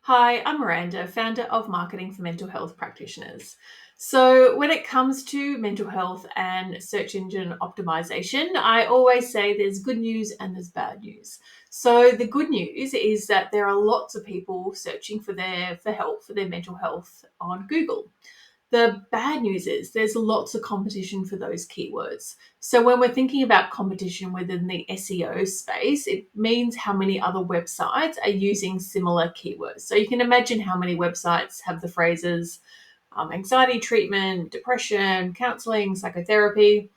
Hi, I'm Miranda, founder of Marketing for Mental Health Practitioners. So, when it comes to mental health and search engine optimization, I always say there's good news and there's bad news. So, the good news is that there are lots of people searching for help for their mental health on Google. The bad news is there's lots of competition for those keywords. So when we're thinking about competition within the SEO space, it means how many other websites are using similar keywords. So you can imagine how many websites have the phrases anxiety treatment, depression, counseling, psychotherapy.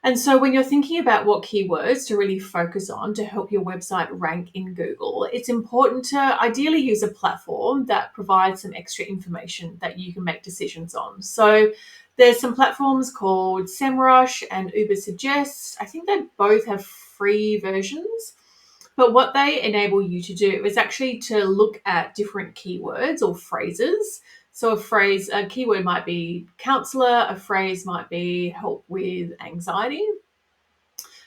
And so when you're thinking about what keywords to really focus on to help your website rank in Google, it's important to ideally use a platform that provides some extra information that you can make decisions on. So there's some platforms called SEMrush and Ubersuggest. I think they both have free versions. But what they enable you to do is actually to look at different keywords or phrases. So a keyword might be counselor, a phrase might be help with anxiety.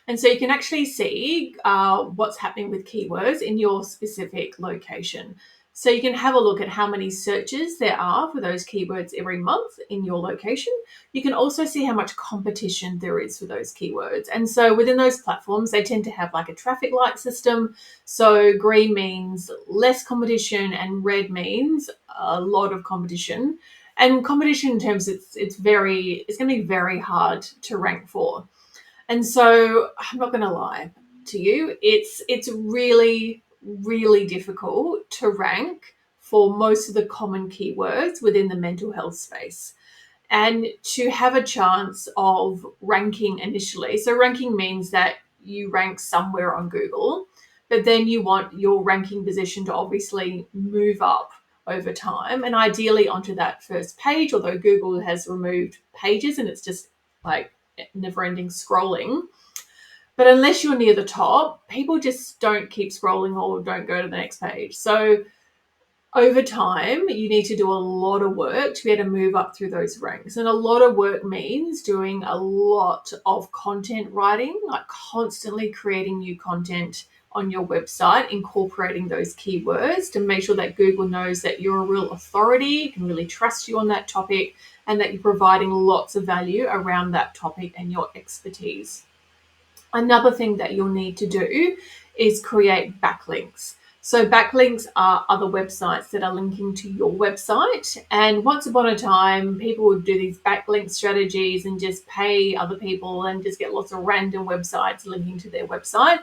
And so you can actually see what's happening with keywords in your specific location. So you can have a look at how many searches there are for those keywords every month in your location. You can also see how much competition there is for those keywords. And so within those platforms, they tend to have like a traffic light system. So green means less competition and red means a lot of competition. And competition in terms it's going to be very hard to rank for. And so I'm not going to lie to you, it's really, really difficult to rank for most of the common keywords within the mental health space. And to have a chance of ranking initially, so ranking means that you rank somewhere on Google, but then you want your ranking position to obviously move up over time and ideally onto that first page, although Google has removed pages and it's just like never ending scrolling. But unless you're near the top, people just don't keep scrolling or don't go to the next page. So over time, you need to do a lot of work to be able to move up through those ranks. And a lot of work means doing a lot of content writing, like constantly creating new content on your website, incorporating those keywords to make sure that Google knows that you're a real authority, can really trust you on that topic, and that you're providing lots of value around that topic and your expertise. Another thing that you'll need to do is create backlinks. So backlinks are other websites that are linking to your website. And once upon a time, people would do these backlink strategies and just pay other people and just get lots of random websites linking to their website.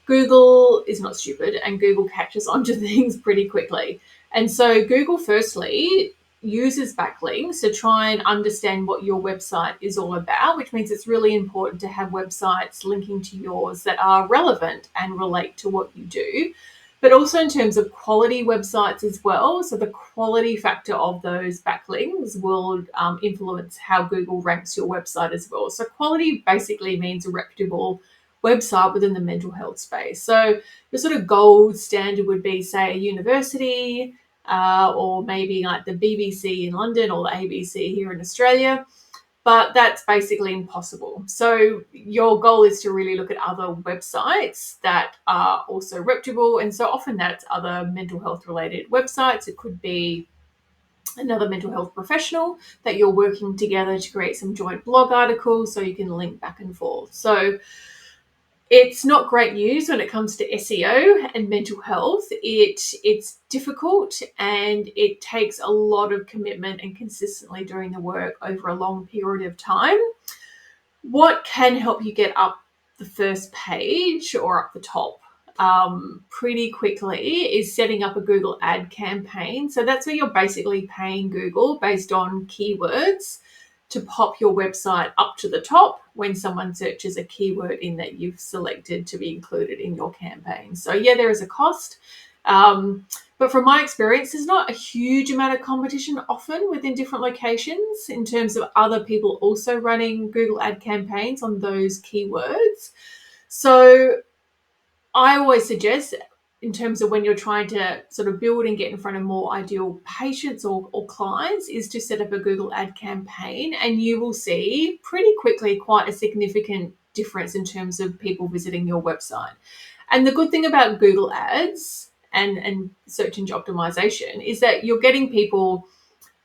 Google is not stupid and Google catches onto things pretty quickly. And so Google firstly uses backlinks to try and understand what your website is all about, which means it's really important to have websites linking to yours that are relevant and relate to what you do. But also in terms of quality websites as well. So the quality factor of those backlinks will influence how Google ranks your website as well. So quality basically means a reputable website within the mental health space. So the sort of gold standard would be, say, a university, or maybe like the BBC in London or the ABC here in Australia. But that's basically impossible. So your goal is to really look at other websites that are also reputable. And so often that's other mental health related websites. It could be another mental health professional that you're working together to create some joint blog articles so you can link back and forth. So it's not great news when it comes to SEO and mental health. It's difficult and it takes a lot of commitment and consistently doing the work over a long period of time. What can help you get up the first page or up the top pretty quickly is setting up a Google ad campaign. So that's where you're basically paying Google based on keywords to pop your website up to the top when someone searches a keyword in that you've selected to be included in your campaign. So yeah, there is a cost. But from my experience, there's not a huge amount of competition often within different locations in terms of other people also running Google ad campaigns on those keywords. So I always suggest, in terms of when you're trying to sort of build and get in front of more ideal patients or clients, is to set up a Google ad campaign, and you will see pretty quickly quite a significant difference in terms of people visiting your website. And the good thing about Google ads and search engine optimization is that you're getting people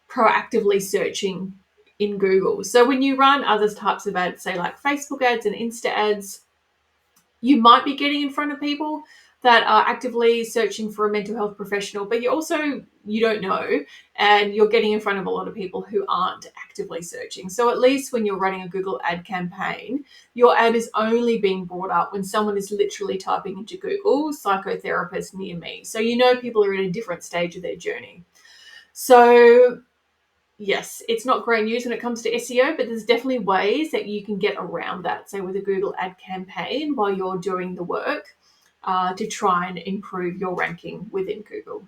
proactively searching in Google. So when you run other types of ads, say like Facebook ads and Insta ads, you might be getting in front of people that are actively searching for a mental health professional, but you don't know, and you're getting in front of a lot of people who aren't actively searching. So at least when you're running a Google ad campaign, your ad is only being brought up when someone is literally typing into Google psychotherapist near me. So people are in a different stage of their journey. So yes, it's not great news when it comes to SEO, but there's definitely ways that you can get around that, say with a Google ad campaign while you're doing the work to try and improve your ranking within Google.